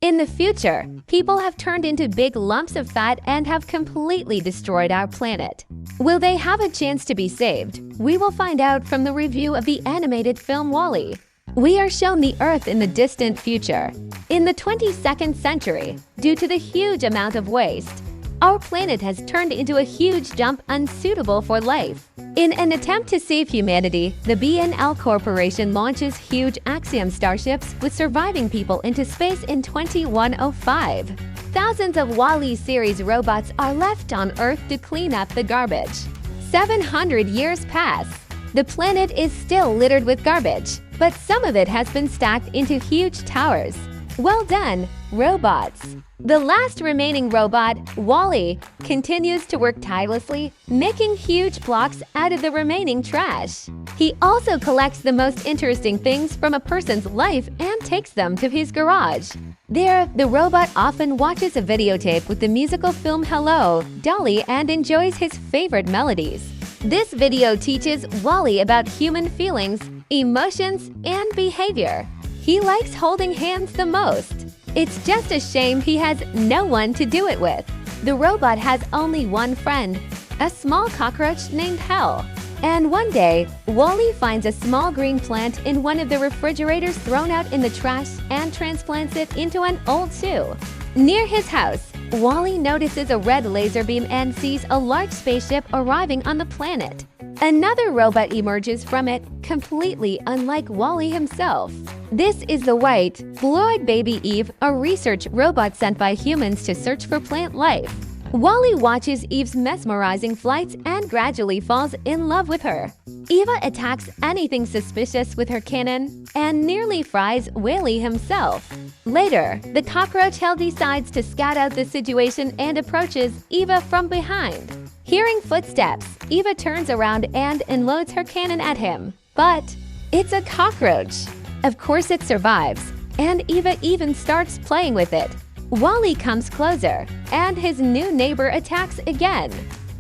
In the future, people have turned into big lumps of fat and have completely destroyed our planet. Will they have a chance to be saved? We will find out from the review of the animated film WALL-E. We are shown the Earth in the distant future. In the 22nd century, due to the huge amount of waste, our planet has turned into a huge dump unsuitable for life. In an attempt to save humanity, the BNL Corporation launches huge Axiom starships with surviving people into space in 2105. Thousands of WALL-E series robots are left on Earth to clean up the garbage. 700 years pass. The planet is still littered with garbage, but some of it has been stacked into huge towers. Well done, robots! The last remaining robot, WALL-E, continues to work tirelessly, making huge blocks out of the remaining trash. He also collects the most interesting things from a person's life and takes them to his garage. There, the robot often watches a videotape with the musical film Hello, Dolly, and enjoys his favorite melodies. This video teaches WALL-E about human feelings, emotions, and behavior. He likes holding hands the most. It's just a shame he has no one to do it with. The robot has only one friend, a small cockroach named Hell. And one day, WALL-E finds a small green plant in one of the refrigerators thrown out in the trash and transplants it into an old shoe. Near his house, WALL-E notices a red laser beam and sees a large spaceship arriving on the planet. Another robot emerges from it, completely unlike WALL-E himself. This is the white, blue-eyed baby Eve, a research robot sent by humans to search for plant life. WALL-E watches Eve's mesmerizing flights and gradually falls in love with her. Eva attacks anything suspicious with her cannon and nearly fries WALL-E himself. Later, the cockroach Hell decides to scout out the situation and approaches Eva from behind. Hearing footsteps, Eva turns around and unloads her cannon at him. But it's a cockroach. Of course it survives, and Eva even starts playing with it. WALL-E comes closer, and his new neighbor attacks again.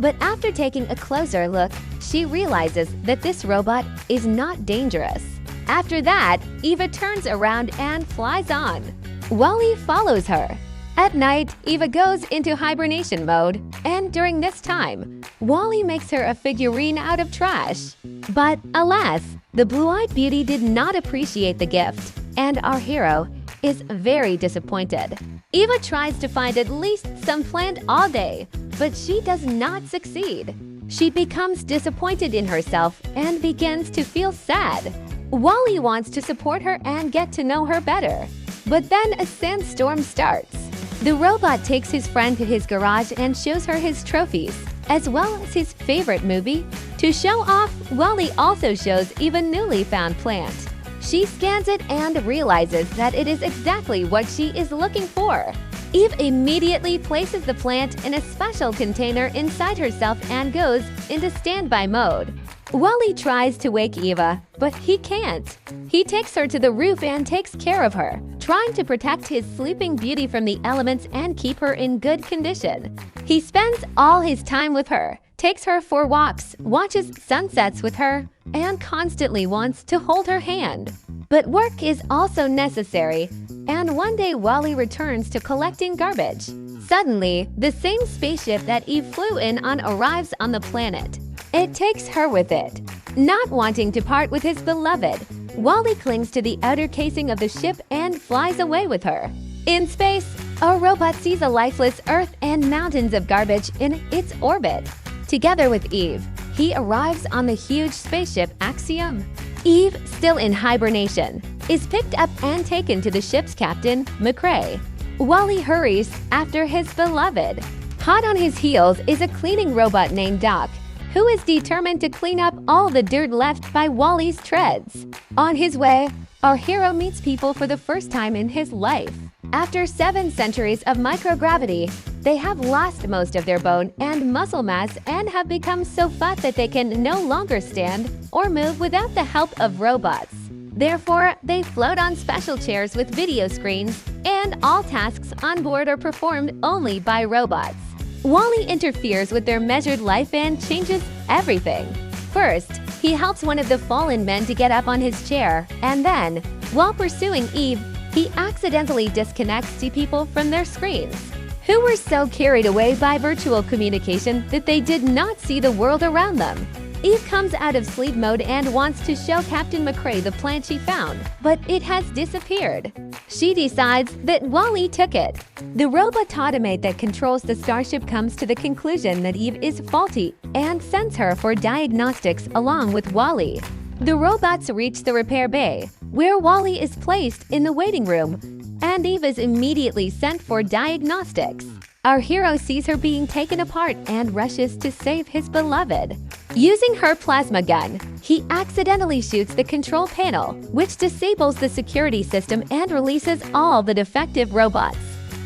But after taking a closer look, she realizes that this robot is not dangerous. After that, Eva turns around and flies on. WALL-E follows her. At night, Eva goes into hibernation mode, and during this time, WALL-E makes her a figurine out of trash. But alas, the blue-eyed beauty did not appreciate the gift, and our hero is very disappointed. Eva tries to find at least some plant all day, but she does not succeed. She becomes disappointed in herself and begins to feel sad. WALL-E wants to support her and get to know her better. But then a sandstorm starts. The robot takes his friend to his garage and shows her his trophies, as well as his favorite movie. To show off, WALL-E also shows Eva a newly found plant. She scans it and realizes that it is exactly what she is looking for. Eve immediately places the plant in a special container inside herself and goes into standby mode. WALL-E tries to wake Eva, but he can't. He takes her to the roof and takes care of her, trying to protect his sleeping beauty from the elements and keep her in good condition. He spends all his time with her, takes her for walks, watches sunsets with her, and constantly wants to hold her hand. But work is also necessary, and one day WALL-E returns to collecting garbage. Suddenly, the same spaceship that Eve flew in on arrives on the planet. It takes her with it. Not wanting to part with his beloved, WALL-E clings to the outer casing of the ship and flies away with her. In space, a robot sees a lifeless Earth and mountains of garbage in its orbit. Together with Eve, he arrives on the huge spaceship Axiom. Eve, still in hibernation, is picked up and taken to the ship's captain, McCrae. WALL-E hurries after his beloved. Hot on his heels is a cleaning robot named Doc, who is determined to clean up all the dirt left by WALL-E's treads. On his way, our hero meets people for the first time in his life. After 7 centuries of microgravity, they have lost most of their bone and muscle mass and have become so fat that they can no longer stand or move without the help of robots. Therefore, they float on special chairs with video screens, and all tasks on board are performed only by robots. WALL-E interferes with their measured life and changes everything. First, he helps one of the fallen men to get up on his chair, and then, while pursuing Eve, he accidentally disconnects two people from their screens, who were so carried away by virtual communication that they did not see the world around them. Eve comes out of sleep mode and wants to show Captain McCrae the plant she found, but it has disappeared. She decides that Wally took it. The robot automate that controls the starship comes to the conclusion that Eve is faulty and sends her for diagnostics along with Wally. The robots reach the repair bay, where Wally is placed in the waiting room, and Eve is immediately sent for diagnostics. Our hero sees her being taken apart and rushes to save his beloved. Using her plasma gun, he accidentally shoots the control panel, which disables the security system and releases all the defective robots.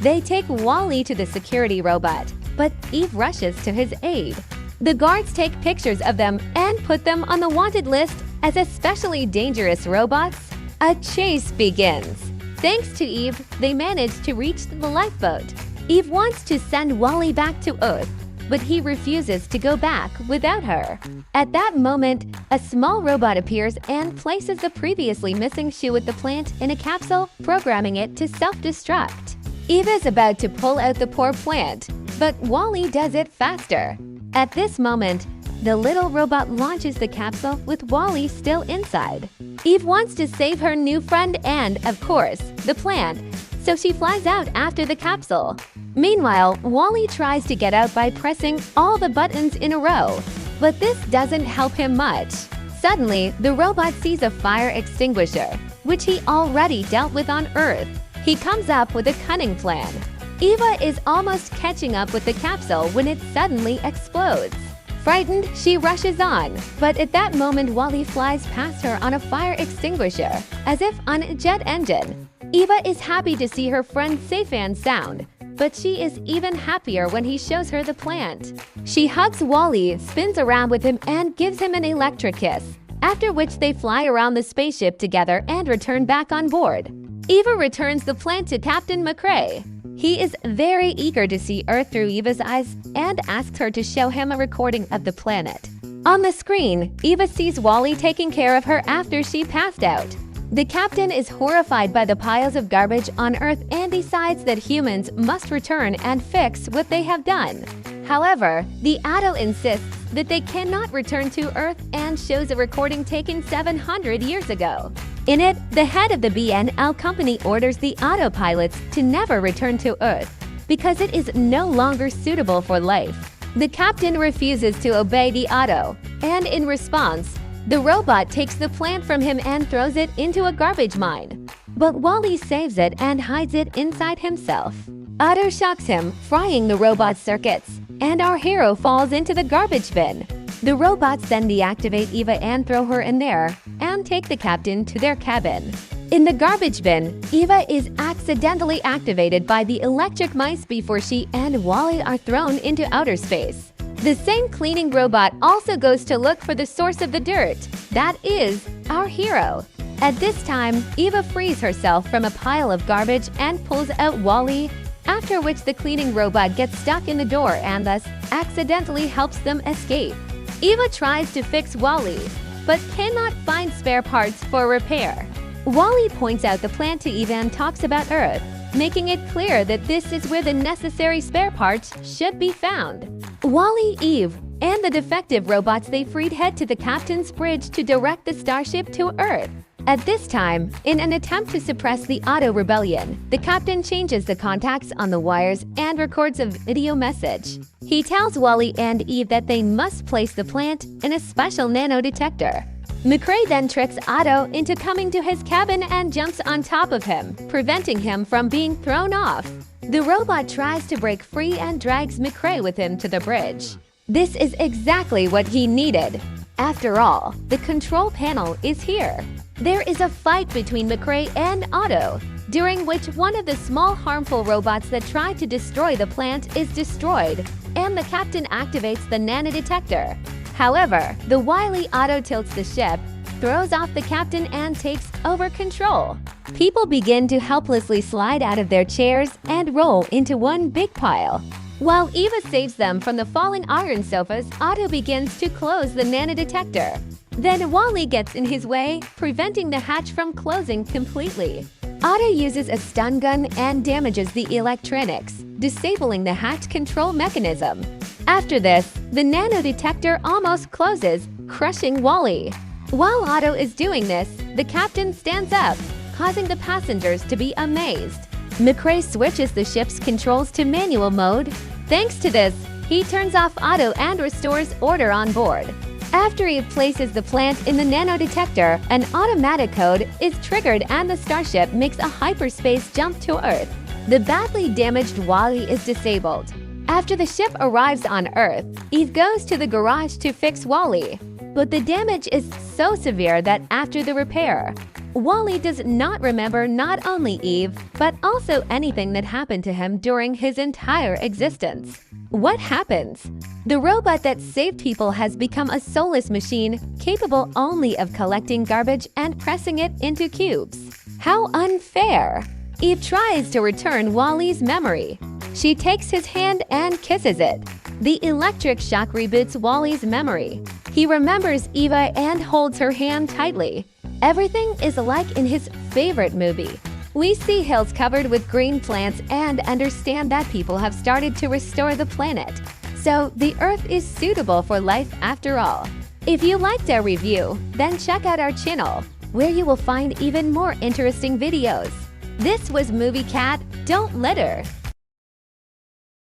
They take Wally to the security robot, but Eve rushes to his aid. The guards take pictures of them and put them on the wanted list as especially dangerous robots. A chase begins. Thanks to Eve, they manage to reach the lifeboat. Eve wants to send Wally back to Earth, but he refuses to go back without her. At that moment, a small robot appears and places the previously missing shoe with the plant in a capsule, programming it to self-destruct. Eve is about to pull out the poor plant, but Wally does it faster. At this moment, the little robot launches the capsule with Wally still inside. Eve wants to save her new friend and, of course, the plant, so she flies out after the capsule. Meanwhile, Wally tries to get out by pressing all the buttons in a row, but this doesn't help him much. Suddenly, the robot sees a fire extinguisher, which he already dealt with on Earth. He comes up with a cunning plan. Eva is almost catching up with the capsule when it suddenly explodes. Frightened, she rushes on, but at that moment Wally flies past her on a fire extinguisher, as if on a jet engine. Eva is happy to see her friend safe and sound, but she is even happier when he shows her the plant. She hugs Wally, spins around with him, and gives him an electric kiss, after which they fly around the spaceship together and return back on board. Eva returns the plant to Captain McCrae. He is very eager to see Earth through Eva's eyes and asks her to show him a recording of the planet. On the screen, Eva sees Wally taking care of her after she passed out. The captain is horrified by the piles of garbage on Earth and decides that humans must return and fix what they have done. However, the Otto insists that they cannot return to Earth and shows a recording taken 700 years ago. In it, the head of the BNL company orders the autopilots to never return to Earth because it is no longer suitable for life. The captain refuses to obey the Otto, and in response, the robot takes the plant from him and throws it into a garbage mine. But Wally saves it and hides it inside himself. Otto shocks him, frying the robot's circuits, and our hero falls into the garbage bin. The robots then deactivate Eva and throw her in there, and take the captain to their cabin. In the garbage bin, Eva is accidentally activated by the electric mice before she and Wally are thrown into outer space. The same cleaning robot also goes to look for the source of the dirt. That is our hero. At this time, Eva frees herself from a pile of garbage and pulls out Wally, after which the cleaning robot gets stuck in the door and thus accidentally helps them escape. Eva tries to fix Wally, but cannot find spare parts for repair. Wally points out the plant to Eva and talks about Earth, making it clear that this is where the necessary spare parts should be found. Wally, Eve, and the defective robots they freed head to the captain's bridge to direct the starship to Earth. At this time, in an attempt to suppress the Otto rebellion, the captain changes the contacts on the wires and records a video message. He tells Wally and Eve that they must place the plant in a special nanodetector. McCrae then tricks Otto into coming to his cabin and jumps on top of him, preventing him from being thrown off. The robot tries to break free and drags McCrae with him to the bridge. This is exactly what he needed. After all, the control panel is here. There is a fight between McCrae and Otto, during which one of the small harmful robots that tried to destroy the plant is destroyed, and the captain activates the nanodetector. However, the wily Otto tilts the ship, throws off the captain, and takes over control. People begin to helplessly slide out of their chairs and roll into one big pile. While Eva saves them from the falling iron sofas, Otto begins to close the nanodetector. Then Wally gets in his way, preventing the hatch from closing completely. Otto uses a stun gun and damages the electronics, disabling the hacked control mechanism. After this, the nanodetector almost closes, crushing Wally. While Otto is doing this, the captain stands up, causing the passengers to be amazed. McRae switches the ship's controls to manual mode. Thanks to this, he turns off Otto and restores order on board. After he places the plant in the nanodetector, an automatic code is triggered and the starship makes a hyperspace jump to Earth. The badly damaged Wally is disabled. After the ship arrives on Earth, Eve goes to the garage to fix Wally. But the damage is so severe that after the repair, Wally does not remember not only Eve, but also anything that happened to him during his entire existence. What happens? The robot that saved people has become a soulless machine capable only of collecting garbage and pressing it into cubes. How unfair! Eve tries to return Wally's memory. She takes his hand and kisses it. The electric shock reboots Wally's memory. He remembers Eva and holds her hand tightly. Everything is like in his favorite movie. We see hills covered with green plants and understand that people have started to restore the planet. So the Earth is suitable for life after all. If you liked our review, then check out our channel, where you will find even more interesting videos. This was Movie Cat. Don't litter.